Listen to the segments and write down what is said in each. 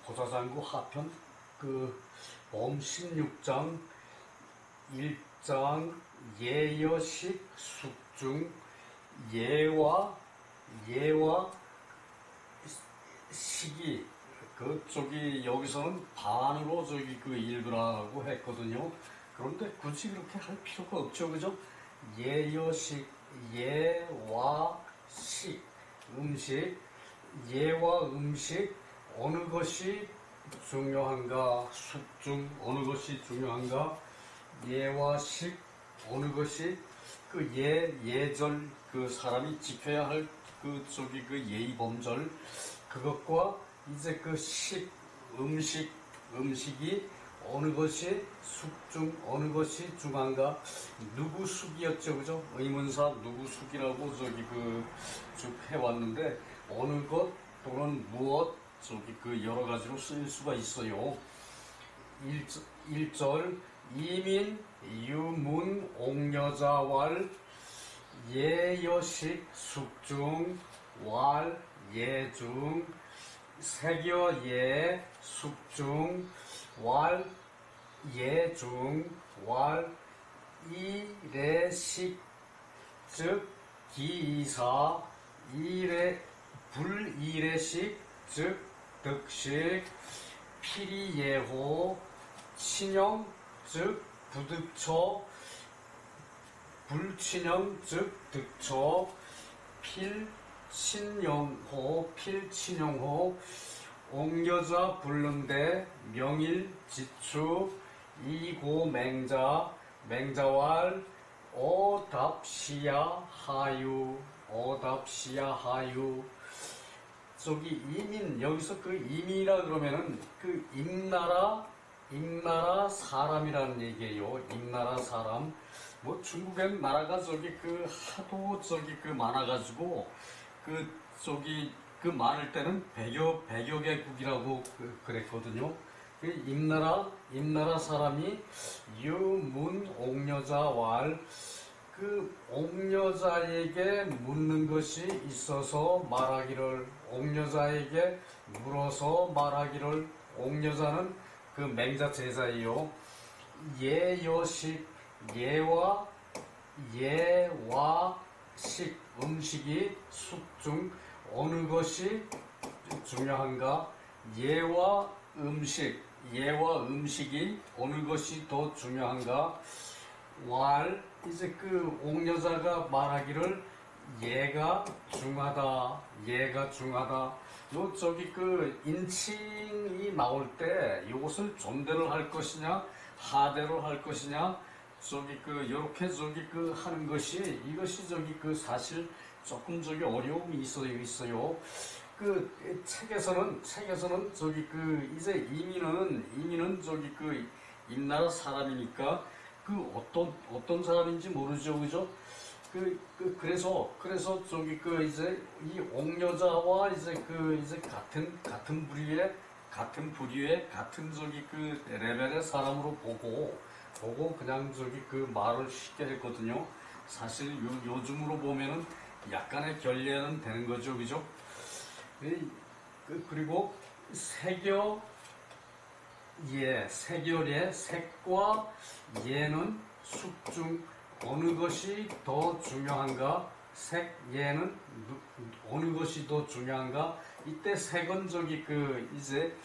고사장구 하편 범 16장 1장 예여식 숙중 예와 식이 그쪽이 여기서는 반으로 읽으라고 했거든요. 그런데 굳이 그렇게 할 필요가 없죠, 그죠? 예여식, 예와 식, 음식, 예와 음식 어느 것이 중요한가? 숙중 어느 것이 중요한가? 예와 식 어느 것이 예절 사람이 지켜야 할 예의 범절 그것과 이제 식 음식이 어느 것이 숙중 어느 것이 중한가? 누구 숙이었죠, 그죠? 의문사 누구 숙이라고 쭉 해왔는데 어느 것 또는 무엇 여러 가지로 쓰일 수가 있어요. 1절 이민 유문 옥여자왈 예여식 숙중 왈 예중 세겨 예 숙중 왈 예중 왈 이래식 즉 기이사 불이래식 즉 득식 필이예호 친형 즉 부득처 불친형 즉 득처 필친형호 옥여자 불른데 명일 지추 이고맹자 맹자왈 오답시야하유 이민 여기서 이민이라 그러면은 임나라 사람이라는 얘기예요. 임나라 사람. 뭐 중국엔 나라가 하도 많아가지고 많을 때는 100여 개국이라고 그랬거든요. 임나라 사람이 유문 옥여자 왈 옥여자에게 묻는 것이 있어서 말하기를 옥여자에게 물어서 말하기를 옥여자는 맹자 제자예요. 예여식 예와 식 음식이 숙중 어느 것이 중요한가? 예와 음식이 어느 것이 더 중요한가? 왈 이제 옥여자가 말하기를 예가 중하다. 요 인칭이 나올 때 이것을 존대를 할 것이냐 하대로 할 것이냐 요렇게 하는 것이 이것이 사실 조금 어려움이 있어요. 책에서는 이제 이민은 임나라 사람이니까 어떤 사람인지 모르죠, 그죠? 그래서 이제 이 옥여자와 이제 같은 부류의 같은 레벨의 사람으로 보고 그냥 말을 쉽게 했거든요. 사실 요즘으로 보면은 약간의 결례는 되는 거죠, 그죠? 그리고 세결의 색과 예는 숙중 어느 것이 더 중요한가? 예는 어느 것이 더 중요한가? 이때 색은 이제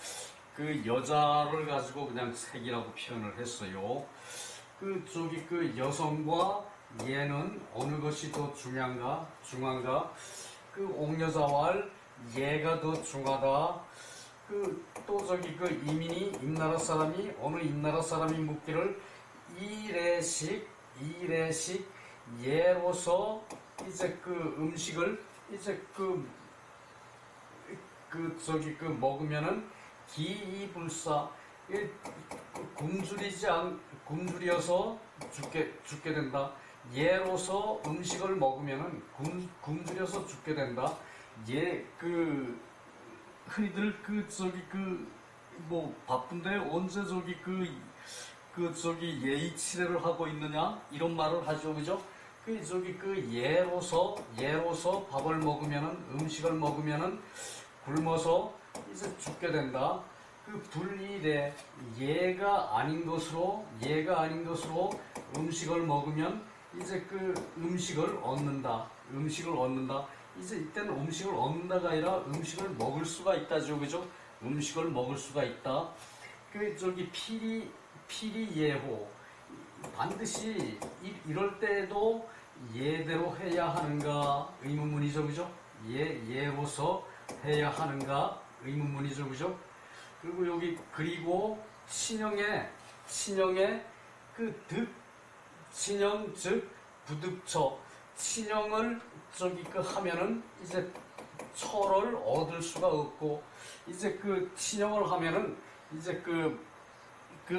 여자를 가지고 그냥 색이라고 표현을 했어요. 여성과 예는 어느 것이 더 중한가? 옥여자왈 예가 더 중하다. 또 임나라 사람이 어느 임나라 사람이 묻기를 이래식 예로서 이제 음식을 이제 먹으면은 기이불사 굶주려서 죽게 된다. 예로서 음식을 먹으면은 굶주려서 죽게 된다. 흔히들 뭐 바쁜데 언제 예의 치레를 하고 있느냐 이런 말을 하죠, 그죠? 예로서 밥을 먹으면은 음식을 먹으면은 굶어서 이제 죽게 된다. 그 불일에 예가 아닌 것으로 음식을 먹으면 이제 그 음식을 얻는다. 이제 이때는 음식을 얻는다가 아니라 음식을 먹을 수가 있다죠, 그죠? 음식을 먹을 수가 있다. 그 저기 필히 예호, 반드시 이럴 때도 예대로 해야 하는가 의문문이죠, 그죠? 예로서 해야 하는가 의문문이죠, 그죠? 그리고 여기 그리고 친형의 그 친형 즉 부득처, 친형을 저기 그 하면은 이제 처를 얻을 수가 없고, 이제 그 친형을 하면은 이제 그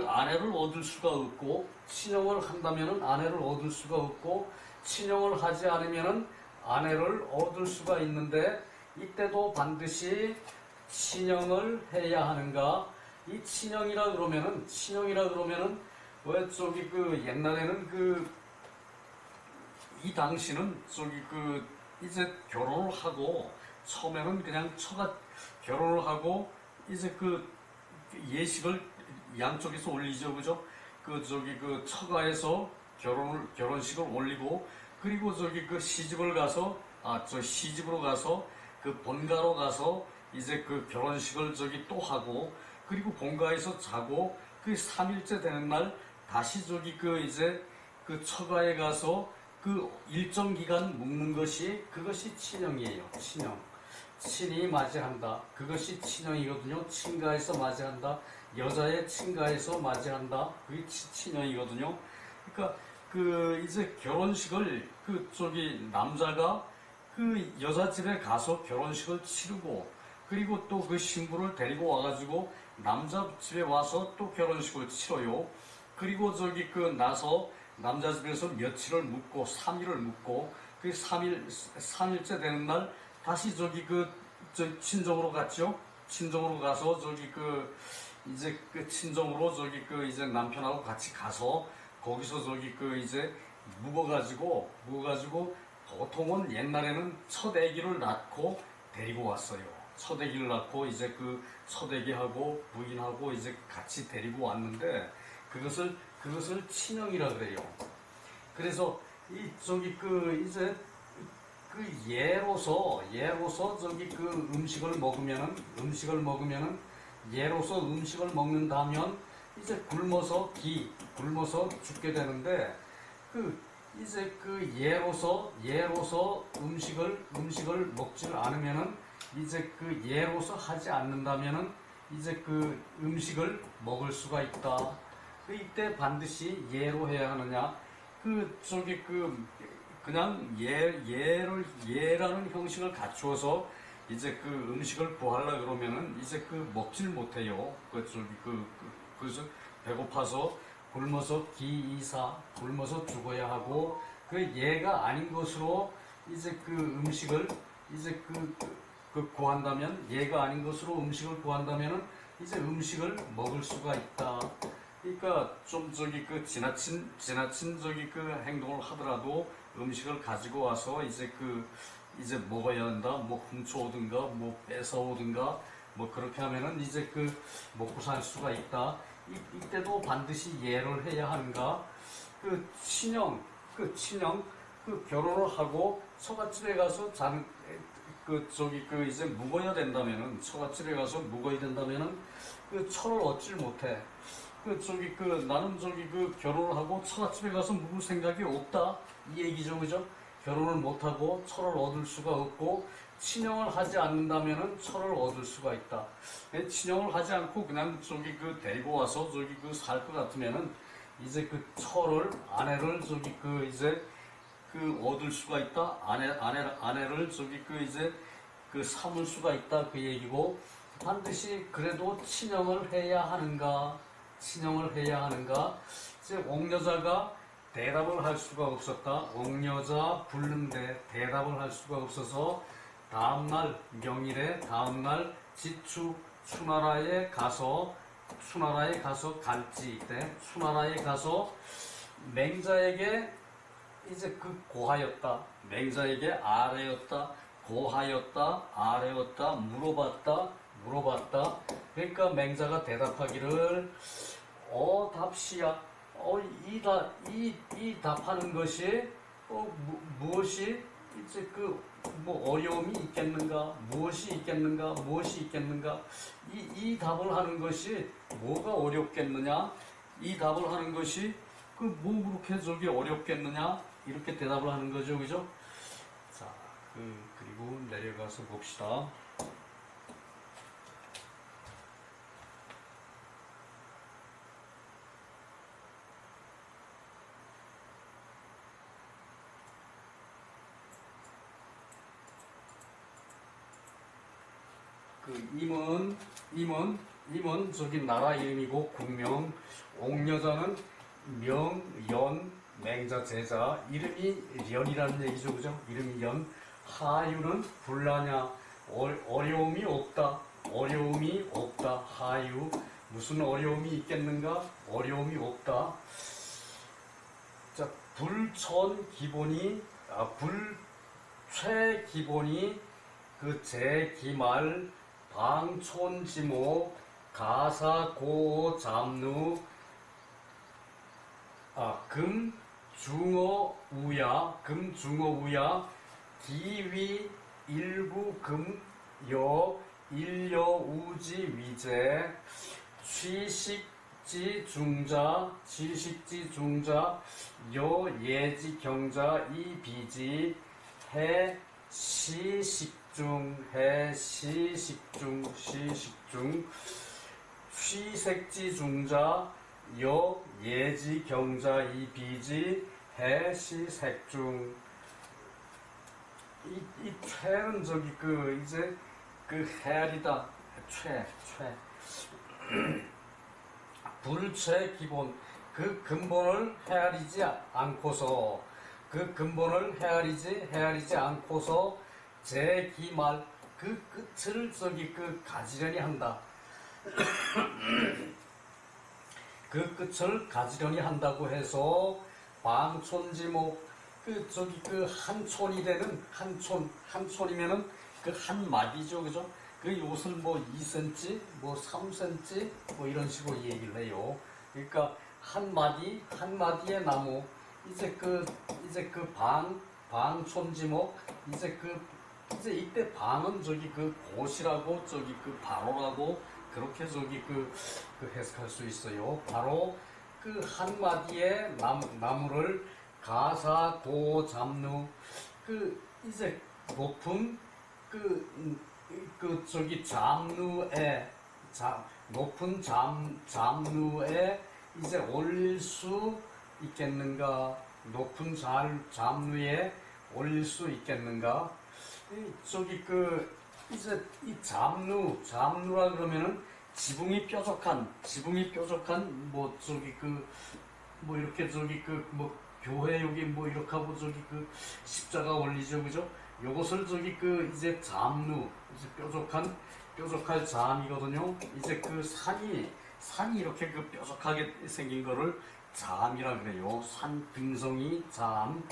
아내를 얻을 수가 없고, 친형을 한다면은 아내를 얻을 수가 없고, 친형을 하지 않으면은 아내를 얻을 수가 있는데, 이때도 반드시 친형을 해야 하는가? 이 친형이라 그러면은 왜 저기 그 옛날에는 이 당시는 저기 이제 결혼을 하고, 처음에는 그냥 결혼을 하고 이제 예식을 양쪽에서 올리죠, 그죠? 처가에서 결혼식을 올리고, 그리고 시집을 가서, 시집으로 가서, 본가로 가서, 이제 결혼식을 또 하고, 그리고 본가에서 자고, 3일째 되는 날, 다시 이제 처가에 가서 일정 기간 묵는 그것이 친형이에요, 친형. 친이 맞이한다. 그것이 친형이거든요. 친가에서 맞이한다. 여자의 친가에서 맞이한다. 그게 친형이거든요. 그러니까 이제 결혼식을 남자가 여자 집에 가서 결혼식을 치르고, 그리고 또 신부를 데리고 와가지고 남자 집에 와서 또 결혼식을 치러요. 그리고 나서 남자 집에서 며칠을 묵고 3일을 묵고, 3일째 되는 날 다시 친정으로 갔죠. 친정으로 가서 이제 친정으로 이제 남편하고 같이 가서 거기서 이제 묵어가지고 보통은 옛날에는 첫 아기를 낳고 데리고 왔어요. 첫 아기를 낳고 이제 첫 아기하고 부인하고 이제 같이 데리고 왔는데, 그것을 친형이라 그래요. 그래서 이제 예로서 음식을 먹으면은 예로서 음식을 먹는다면 이제 굶어서 죽게 되는데, 이제 예로서 음식을 먹지를 않으면은, 이제 예로서 하지 않는다면은 이제 음식을 먹을 수가 있다. 이때 반드시 예로 해야 하느냐? 그냥 예라는 형식을 갖추어서 이제 음식을 구하려 그러면은 이제 먹질 못해요. 그래서 배고파서 굶어서 굶어서 죽어야 하고, 예가 아닌 것으로 이제 음식을 이제 구한다면, 예가 아닌 것으로 음식을 구한다면은 이제 음식을 먹을 수가 있다. 그러니까 좀 지나친 행동을 하더라도 음식을 가지고 와서 이제 먹어야 한다. 뭐 훔쳐오든가 뭐 뺏어오든가 뭐 그렇게 하면은 이제 먹고 살 수가 있다. 이때도 반드시 예를 해야 하는가? 친형 결혼을 하고 처갓집에 가서 이제 묵어야 된다면은, 처갓집에 가서 묵어야 된다면은 철을 얻질 못해. 나는 결혼을 하고 처갓집에 가서 묵을 생각이 없다, 이 얘기죠, 그죠? 결혼을 못하고 철을 얻을 수가 없고, 친형을 하지 않는다면은 철을 얻을 수가 있다. 친형을 하지 않고 그냥 데리고 와서 살 것 같으면은 이제 아내를 이제 얻을 수가 있다. 아내를 이제 삼을 수가 있다, 그 얘기고, 반드시 그래도 친형을 해야 하는가? 이제 옥여자가 대답을 할 수가 없었다. 옥여자 부르는데 대답을 할 수가 없어서 다음날 명일에 지추 수나라에 가서 갈지 때 수나라에 가서 맹자에게 이제 고하였다. 맹자에게 아뢰었다. 고하였다, 아래였다, 물어봤다. 그러니까 맹자가 대답하기를 답시야. 이 답하는 것이 무엇이 이제 뭐 어려움이 있겠는가? 무엇이 있겠는가? 이 답을 하는 것이 뭐가 어렵겠느냐? 이 답을 하는 것이 뭐 그렇게 저기 어렵겠느냐? 이렇게 대답을 하는 거죠, 그죠? 자, 그리고 내려가서 봅시다. 임은 저기 나라 이름이고 국명, 옥여자는 명, 연, 맹자, 제자, 이름이 연이라는 얘기죠, 그죠? 이름이 연. 하유는 불나냐, 어려움이 없다, 하유. 무슨 어려움이 있겠는가? 어려움이 없다. 자, 불천 기본이, 불최 기본이 제기말, 방촌지목, 가사고 잡루, 금중어우야, 기위 일구금 여 일여우지 위제, 취식지 중자 여예지 경자 이비지 해 시식중 취색지 중자 여 예지 경자 이비지 해 시색중. 이 최는 저기 이제 해리다. 최 불최 기본, 근본을 헤아리지 않고서 헤아리지 않고서 제기말, 끝을 저기 가지려니 한다. 끝을 가지려니 한다고 해서 방촌지목, 한촌이 되는 한촌이면은 한 마디죠, 그죠? 요것을 뭐 2cm, 뭐 3cm, 뭐 이런 식으로 얘기를 해요. 그러니까 한 마디의 나무, 이제 방촌지목, 이제 이때 방은 저기 곳이라고, 저기 바로라고, 그렇게 저기 해석할 수 있어요. 바로 한 마디의 나무를 가사고 잡루, 이제 높은 저기 높은 잠루에 이제 올릴 수 있겠는가? 높은 잠루에 올릴 수 있겠는가? 저기 이제 이 잠루라 그러면은 지붕이 뾰족한 뭐 저기 뭐 이렇게 저기 뭐 교회 여기 뭐 이렇게 하고 저기 십자가 올리죠, 그죠? 요것을 저기 이제 잠루, 이제 뾰족할 잠이거든요. 이제 산이 이렇게 뾰족하게 생긴 거를 잠이라 그래요. 산 등성이 잠.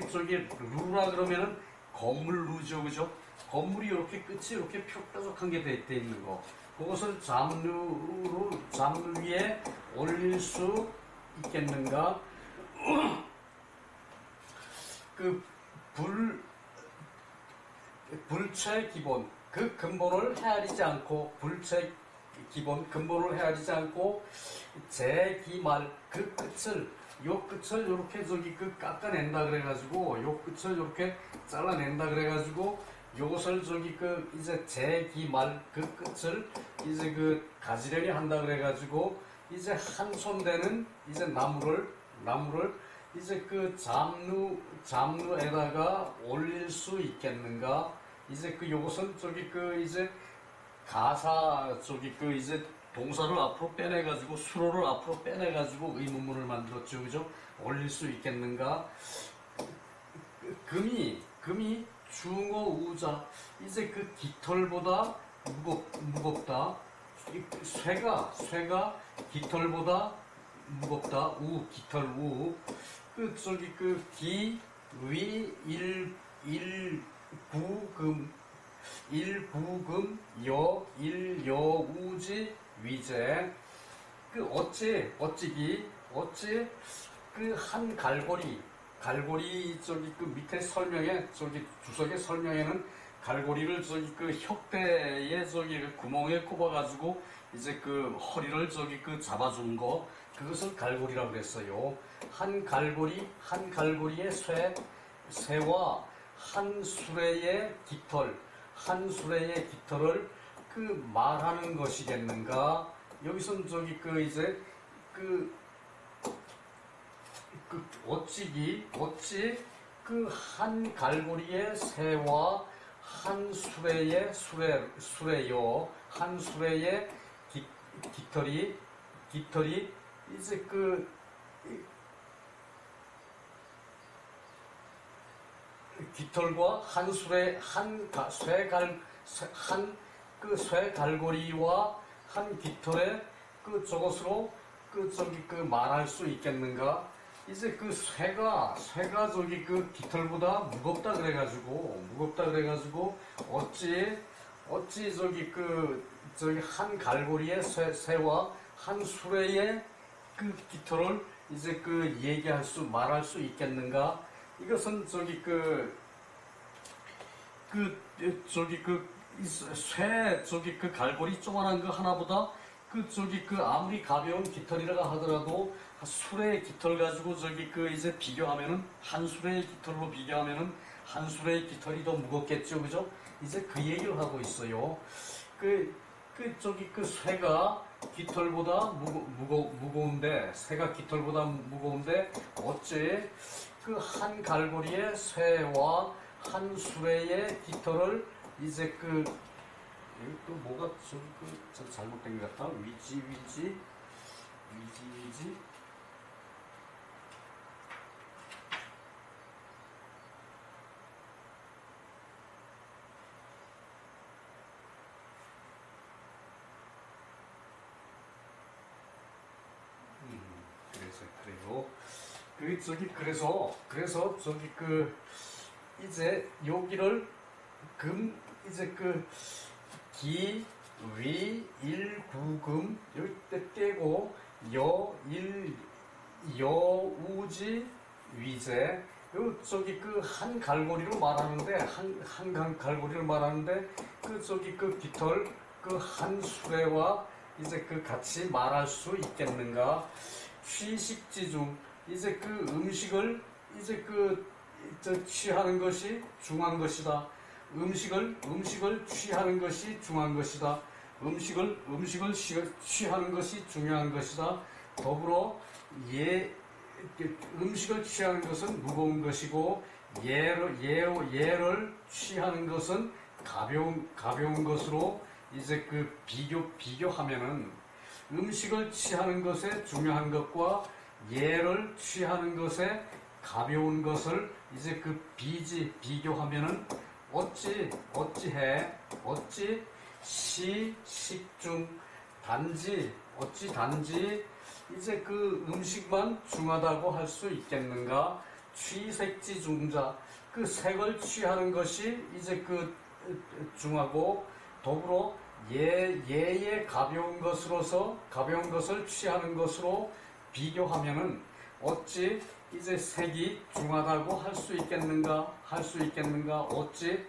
저기 루라 그러면은 건물 루죠, 그죠? 건물이 이렇게 끝이 이렇게 뾰족한 게 돼 있는 거. 그것을 잠루 위에 올릴 수 있겠는가? 불체 기본, 근본을 헤아리지 않고, 근본을 헤아리지 않고, 제기말, 끝을 요렇게 저기 깎아낸다 그래가지고, 요 끝을 요렇게 잘라낸다 그래가지고, 요것을 저기 이제 제기말, 끝을 이제 가지려니 한다 그래가지고, 이제 한 손 되는 이제 나무를 이제 잠루에다가 올릴 수 있겠는가? 이제 요것은 저기 이제 가사 저기 이제 동사를 앞으로 빼내가지고 수로를 앞으로 빼내가지고 의문문을 만들었죠, 그죠? 올릴 수 있겠는가? 금이 중어우자, 이제 깃털보다 무겁다. 쇠가 깃털보다 무겁다. 깃털 우. 저기 기, 위, 구금 일부금 여 일여우지 위제 그 어찌 그 한 갈고리 저기 그 밑에 설명에 저기 주석의 설명에는 갈고리를 저기 그 혁대에 저기 그 구멍에 꼽아가지고 이제 그 허리를 저기 그 잡아주는 거 그것을 갈고리라고 그랬어요. 한 갈고리의 쇠와 한 수레의 깃털을 그 말하는 것이겠는가? 여기선 저기 그 이제 어찌 그 한 갈고리의 새와 한 수레요 한 수레의 깃털이 이제 그 깃털과 한 수레 그 쇠갈고리와 한 깃털에 그 저것으로 그 저기 그 말할 수 있겠는가? 이제 그 쇠가 저기 그 깃털보다 무겁다 그래가지고 어찌 저기 한 갈고리의 쇠와 한 수레의 그 깃털을 이제 그 말할 수 있겠는가? 이것은 저기 저기 그 갈고리 조그만한 거 하나보다 그 저기 그 아무리 가벼운 깃털이라고 하더라도 수레의 깃털 가지고 저기 그 이제 비교하면은 한 수레의 깃털로 비교하면은 한 수레의 깃털이 더 무겁겠죠, 그죠? 이제 그 얘기를 하고 있어요. 저기 그 쇠가 깃털보다 무거운데 어째 그 한 갈고리의 쇠와 한 수레의 깃털을 이제 그 여기 또 뭐가 저기 그 잘못된 것 같아. 위지. 그래요. 그래서 저기 그 이제 여기를 이제 그 기, 위, 일, 구금 여기 때 떼고 여, 일, 여우지, 위제 요 저기 그 한 갈고리로 말하는데 한 갈고리를 말하는데 그 저기 그 깃털 그 한 수레와 이제 그 같이 말할 수 있겠는가? 취식지 중 이제 그 음식을 이제 취하는 것이 중요한 것이다. 음식을 취하는 것이 중요한 것이다. 음식을 취하는 것이 중요한 것이다. 더불어 음식을 취하는 것은 무거운 것이고 예를 취하는 것은 가벼운 것으로 이제 그 비교하면은 음식을 취하는 것에 중요한 것과 예를 취하는 것에 가벼운 것을 이제 그 비교하면은 어찌 식중 단지 이제 그 음식만 중하다고 할 수 있겠는가? 취색지 중자 그 색을 취하는 것이 이제 그 중하고 더불어 예의 가벼운 것을 취하는 것으로 비교하면은 어찌 이제 색이 중하다고 할 수 있겠는가? 어찌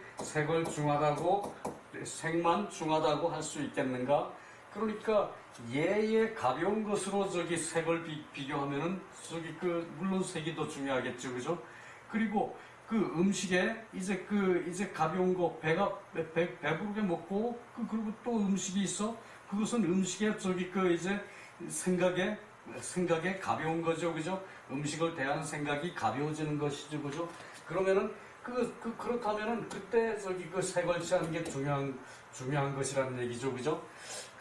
색만 중하다고 할 수 있겠는가? 그러니까 예의 가벼운 것으로 저기 색을 비교하면은 저기 그 물론 색이 더 중요하겠죠, 그죠? 그리고 그 음식에 이제 가벼운 거 배부르게 먹고 그리고 또 음식이 있어 그것은 음식에 저기 그 이제 생각에 가벼운 거죠, 그죠? 음식을 대하는 생각이 가벼워지는 것이죠, 그죠? 그러면은 그렇다면은 그때 저기 그 색을 취하는 게 중요한 것이라는 얘기죠, 그죠?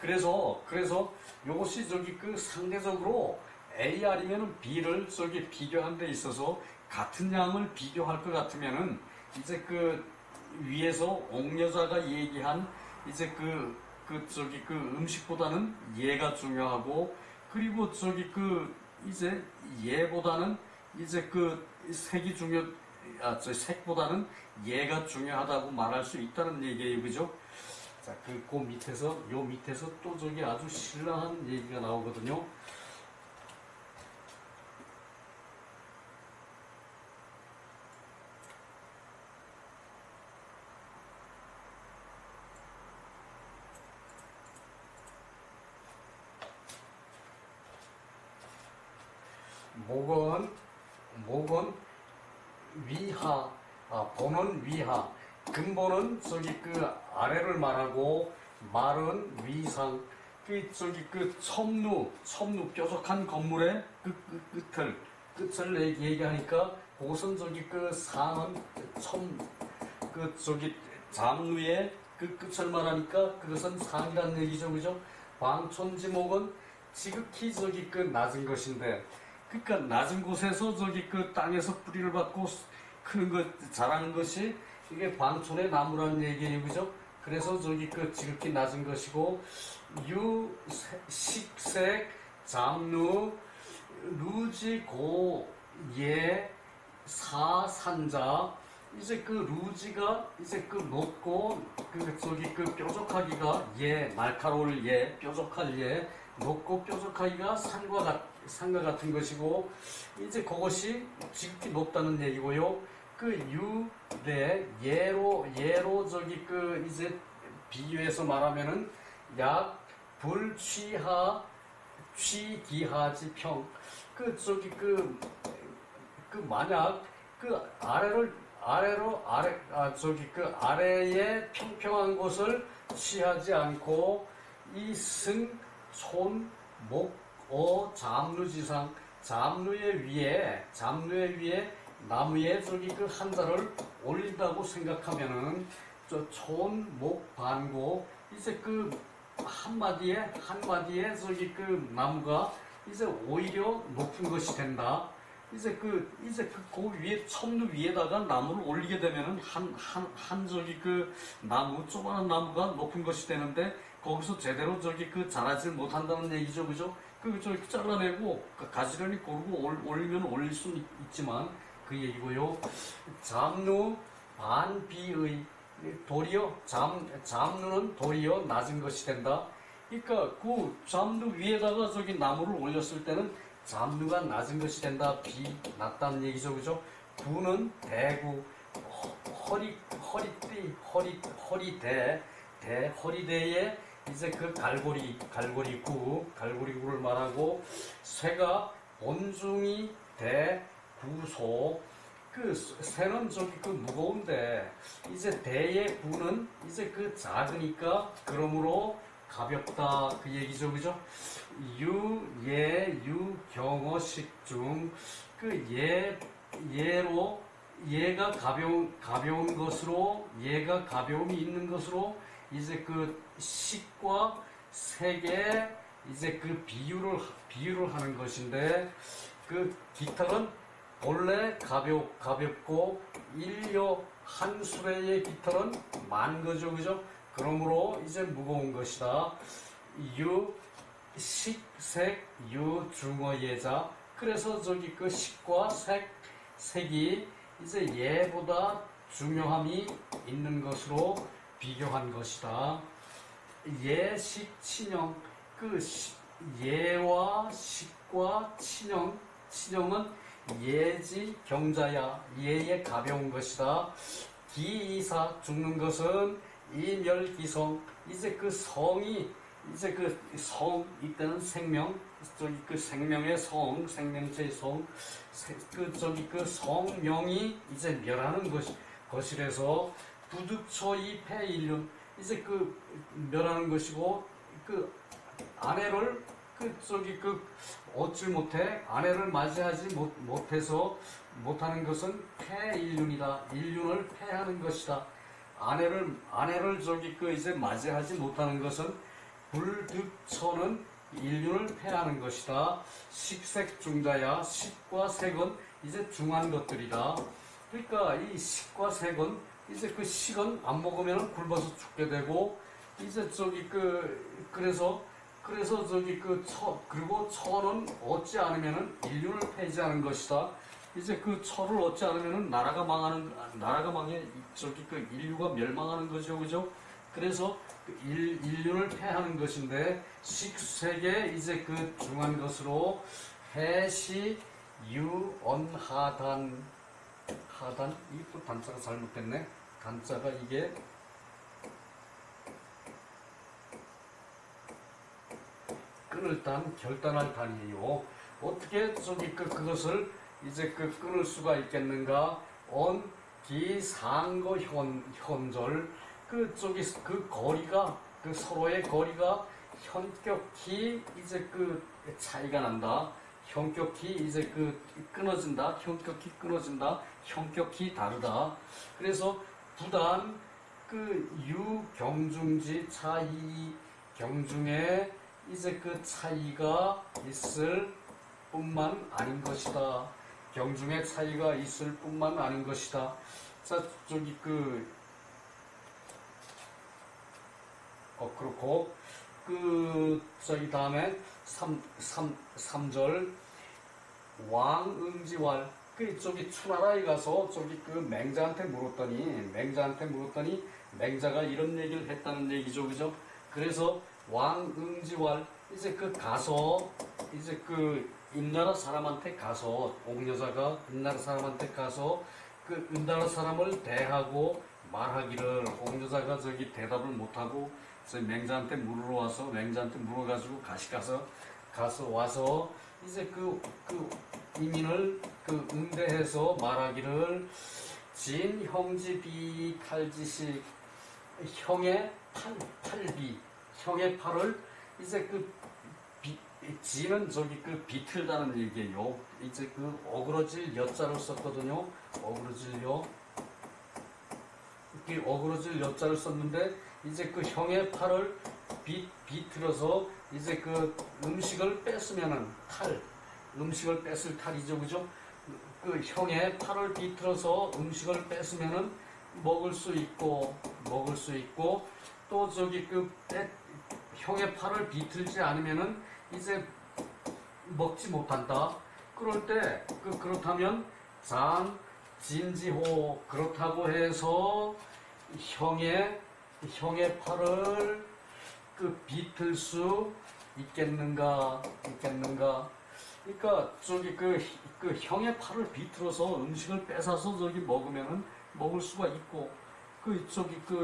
그래서 이것이 저기 그 상대적으로 AR이면은 B를 저기 비교한 데 있어서 같은 양을 비교할 것 같으면은 이제 그 위에서 옥여자가 얘기한 이제 저기 그 음식보다는 예가 중요하고 그리고 저기 그 이제 예보다는 이제 그 색이 저 색보다는 예가 중요하다고 말할 수 있다는 얘기예요, 그죠? 자, 그 밑에서, 요 밑에서 또 저기 아주 신랄한 얘기가 나오거든요. 목은 위하, 본은 위하, 근본은 저기 그 아래를 말하고 말은 위상. 그 저기 그 첨루 뾰족한 건물의 끝을 얘기하니까 그것은 저기 그 상은 그 저기 잡루의 그 끝을 말하니까 그것은 상이란 얘기죠, 그죠? 방촌지목은 지극히 저기 그 낮은 것인데, 그러니까 낮은 곳에서 저기 그 땅에서 뿌리를 받고 크는 것, 자라는 것이 이게 방촌의 나무라는 얘기예요, 그죠? 그래서 저기 그 지극히 낮은 것이고, 식색, 잡루, 루지, 고, 예, 사, 산자. 이제 그 루지가 이제 그 높고, 그 저기 그 뾰족하기가 예, 날카로울 예, 뾰족할 예, 높고 뾰족하기가 산과 같은 것이고, 이제 그것이 지극히 높다는 얘기고요. 그 예로 저기 그 이제 비유해서 말하면은 약 불취하 취기하지평. 그 저기 그 만약 그 저기 그 아래에 평평한 곳을 취하지 않고 이승 촌 목 어 잡루지상, 잡루의 위에 나무에 저기 그 한자를 올린다고 생각하면은 저 촌 목 반고 이제 그 한마디에 저기 그 나무가 이제 오히려 높은 것이 된다. 이제 그 위에 첨루 위에다가 나무를 올리게 되면은 한 저기 그 나무 조그마한 나무가 높은 것이 되는데 거기서 제대로 저기 그 자라질 못한다는 얘기죠, 그죠? 그 저기 잘라내고 가지런히 고르고 올리면 올릴 수는 있지만 그 얘기고요. 잡루 반비의, 도리어 잡루는 도리어 낮은 것이 된다. 그러니까 그 잡루 위에다가 저기 나무를 올렸을 때는 잡루가 낮은 것이 된다. 낮다는 얘기죠, 그죠? 구는 대구, 허리대에 이제 그 갈고리구를 말하고, 쇠가 본중이 대구소. 그 쇠는 저기 그 무거운데 이제 대의 구는 이제 그 작으니까 그러므로 가볍다 그 얘기죠, 그죠? 경어식중 그 얘가 가벼운 것으로, 얘가 가벼움이 있는 것으로 이제 그 식과 색에 이제 그 비유를 하는 것인데, 그 깃털은 본래 가볍고 인력 한 수레의 깃털은 만 거죠, 그죠? 그러므로 이제 무거운 것이다. 식색 중어 예자. 그래서 저기 그 식과 색이 이제 예보다 중요함이 있는 것으로 비교한 것이다. 예식 친형, 그 예와 식과 친형은 예지 경자야, 예의 가벼운 것이다. 기이사 죽는 것은 이멸기성. 이제 그 성이 이제 그 이때는 생명, 저기 그 생명의 생명체의 그 저기 그 성명이 이제 멸하는 것이라서 부득초이 폐일륜. 이제 그 멸하는 것이고, 그 아내를 그 저기 그 얻지 못해, 아내를 맞이하지 못해서 못하는 것은 폐일륜이다. 일륜을 폐하는 것이다. 아내를 저기 그 이제 맞이하지 못하는 것은 불득처는 인륜을 폐하는 것이다. 식색 중자야. 식과 색은 이제 중한 것들이다. 그러니까 이 식과 색은 이제 그 식은 안 먹으면 굶어서 죽게 되고, 이제 저기 그래서 저기 그리고 처는 얻지 않으면 인륜을 폐지하는 것이다. 이제 그 철을 얻지 않으면은 나라가 망해, 저기 그 인류가 멸망하는 거죠, 그죠? 그래서 그 인류를 패하는 것인데, 식색의 이제 그 중한 것으로 해시 유언하단, 하단, 이또 단자가 잘못됐네. 단자가 이게 끈을 단, 결단할 단이에요. 어떻게 저기 그것을 이제 끊을 수가 있겠는가? 언, 기, 상거, 현절. 그 거리가, 그 서로의 거리가 현격히 이제 차이가 난다. 현격히 이제 끊어진다. 현격히 끊어진다. 현격히 다르다. 그래서 부단 유경중지 차이 경중에 이제 차이가 있을 뿐만 아닌 것이다. 경중의 차이가 있을 뿐만 아닌 것이다. 자, 저기 그렇고, 저기 다음에 3절, 왕응지왈. 저기 추나라에 가서 저기 맹자한테 물었더니, 맹자가 이런 얘기를 했다는 얘기죠. 그죠? 그래서 왕응지왈, 이제 가서, 이제 임나라 사람한테 가서, 옥여자가 임나라 사람한테 가서, 임나라 사람을 대하고 말하기를, 옥여자가 저기 대답을 못하고, 맹자한테 물으러 와서, 맹자한테 물어가지고 가서 와서, 이제 이민을 응대해서 말하기를, 진형지비 탈지식, 형의 팔을 이제 지는 저기 비틀다는 얘기예요. 이제 어그러질 여자를 썼거든요. 어그러질 여자를 썼는데, 이제 형의 팔을 비틀어서 이제 음식을 뺐으면은 음식을 뺐을 탈이죠, 그죠? 형의 팔을 비틀어서 음식을 뺐으면은 먹을 수 있고, 또 저기 형의 팔을 비틀지 않으면은 이제 먹지 못한다. 그럴 때 그렇다면 진지호, 그렇다고 해서 형의 팔을 비틀 수 있겠는가? 그러니까 저기 형의 팔을 비틀어서 음식을 뺏어서 저기 먹으면은 먹을 수가 있고,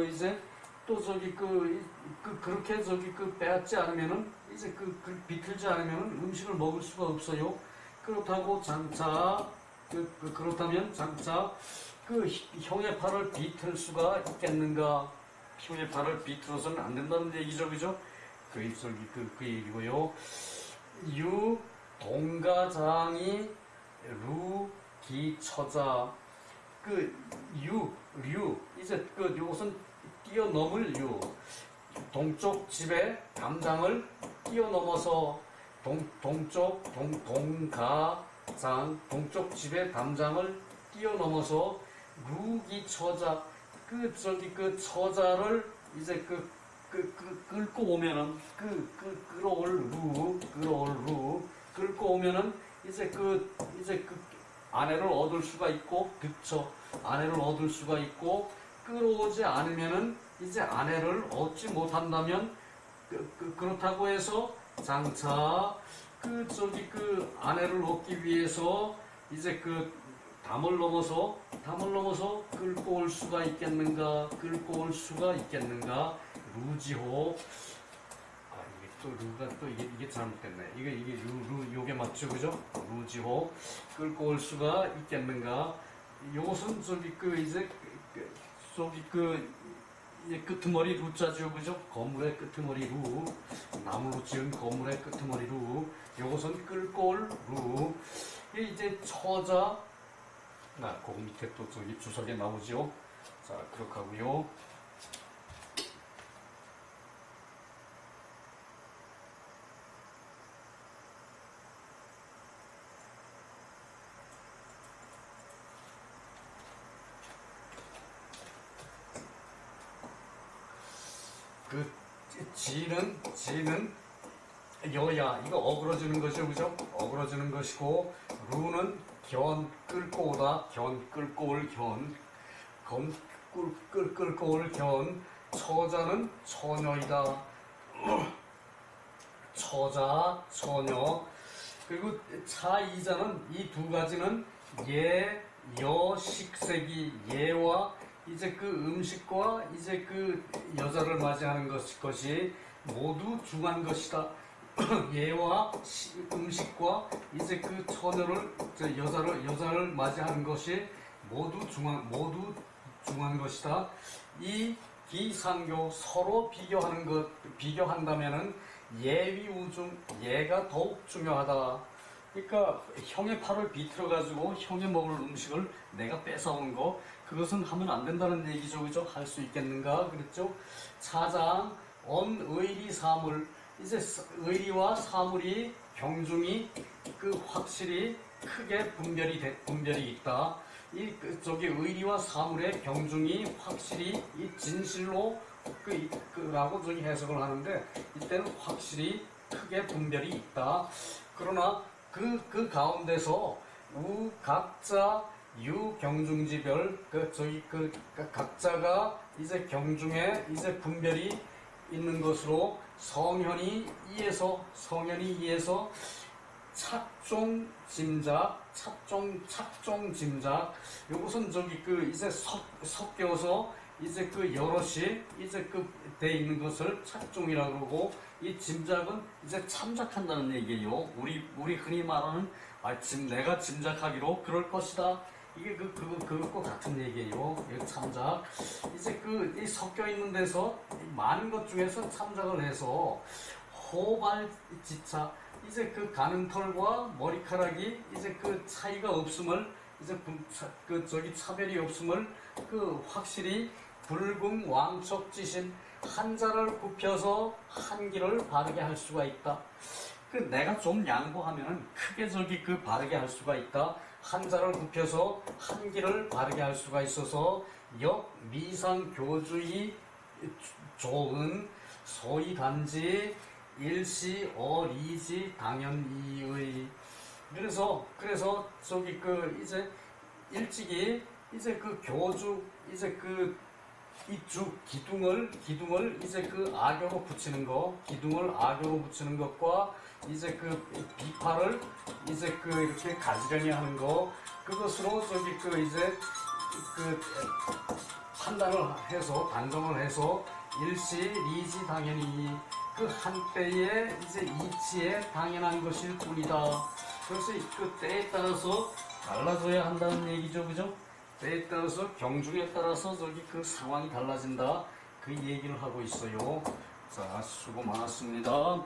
이제 또 저기 그렇게 저기 빼앗지 않으면은 이제 비틀지 않으면은 음식을 먹을 수가 없어요. 그렇다고 그렇다면 장차 형의 팔을 비틀 수가 있겠는가? 형의 팔을 비틀어서는 안 된다는 얘기죠, 그죠? 그 얘기고요. 동가장이 루기처자, 이제 요것은 뛰어넘을 동쪽 집의 담장을 뛰어넘어서, 동쪽 집의 담장을 뛰어넘어서 루기처자, 처자를 이제 끌고 오면은, 끌고 오면은 이제 아내를 얻을 수가 있고, 아내를 얻을 수가 있고, 끌어오지 않으면은 이제 아내를 얻지 못한다면, 그렇다고 해서 장차 아내를 얻기 위해서 이제 담을 넘어서 끌고 올 수가 있겠는가? 루지호. 이게 또 루가 또 이게 잘못됐네. 요게 맞죠, 그죠? 루지호, 끌고 올 수가 있겠는가? 요것은 이제 끄트머리 루자죠, 그죠? 건물의 끄트머리 루, 나무로 지은 건물의 끄트머리 루. 요것은 끌고 올 루. 이제 처자. 그 밑에 또 저기 주석에 나오죠. 자, 그렇게 하고요. 지는 여야, 이거 어그러지는 거죠, 그죠? 어그러지는 것이고, 루는 견 끌고 오다, 견 끌고 올 견, 끌고 올 견, 처자는 처녀이다. 처자, 처녀. 그리고 차이자는 이 두 가지는 예, 여, 식색이 예와 이제 그 음식과 이제 그 여자를 맞이하는 것이 모두 중한 것이다. 예와 음식과 이제 그 처녀를 여자를 맞이하는 것이 모두 중한 것이다. 이 기상교 서로 비교한다면은 예위우중 예가 더욱 중요하다. 그러니까 형의 팔을 비틀어 가지고 형이 먹을 음식을 내가 뺏어온 거 그것은 하면 안 된다는 얘기죠, 그죠? 할 수 있겠는가 그랬죠? 차장 언의리 사물 이제 의리와 사물이 경중이 그 확실히 크게 분별이 있다. 저기 의리와 사물의 경중이 확실히 이 진실로 라고 저기 해석을 하는데 이때는 확실히 크게 분별이 있다. 그러나 그 가운데서 각자 유경중지별 각자가 이제 경중에 이제 분별이 있는 것으로 성현이 이에서 착종 짐작 요것은 저기 이제 섞여서 이제 여럿이 이제 돼 있는 것을 착종이라고 그러고 이 짐작은 이제 참작한다는 얘기예요. 우리 흔히 말하는 내가 짐작하기로 그럴 것이다. 이게 그것과 같은 얘기예요. 참작. 이제 이 섞여 있는 데서 많은 것 중에서 참작을 해서 호발지차 이제 가는 털과 머리카락이 이제 차이가 없음을 이제 저기 차별이 없음을 확실히 불궁왕척지신 한자를 굽혀서 한기를 바르게 할 수가 있다. 내가 좀 양보하면은 크게 저기 바르게 할 수가 있다. 한자를 굽혀서 한기를 바르게 할 수가 있어서 역미상교주의 좋은 소위 단지 일시 어리지 당연이의 그래서 저기 이제 일찍이 이제 교주 이제 기둥을 이제 악교로 붙이는 거 기둥을 악교로 붙이는 것과 이제 비파를 이제 이렇게 가지런히 하는 거 그것으로 저기 이제 판단을 해서 단정을 해서 일시 리지 당연히 한때의 이제 이치에 당연한 것일 뿐이다. 그래서 때에 따라서 달라져야 한다는 얘기죠, 그죠? 때에 따라서 경중에 따라서 저기 상황이 달라진다. 그 얘기를 하고 있어요. 자, 수고 많았습니다.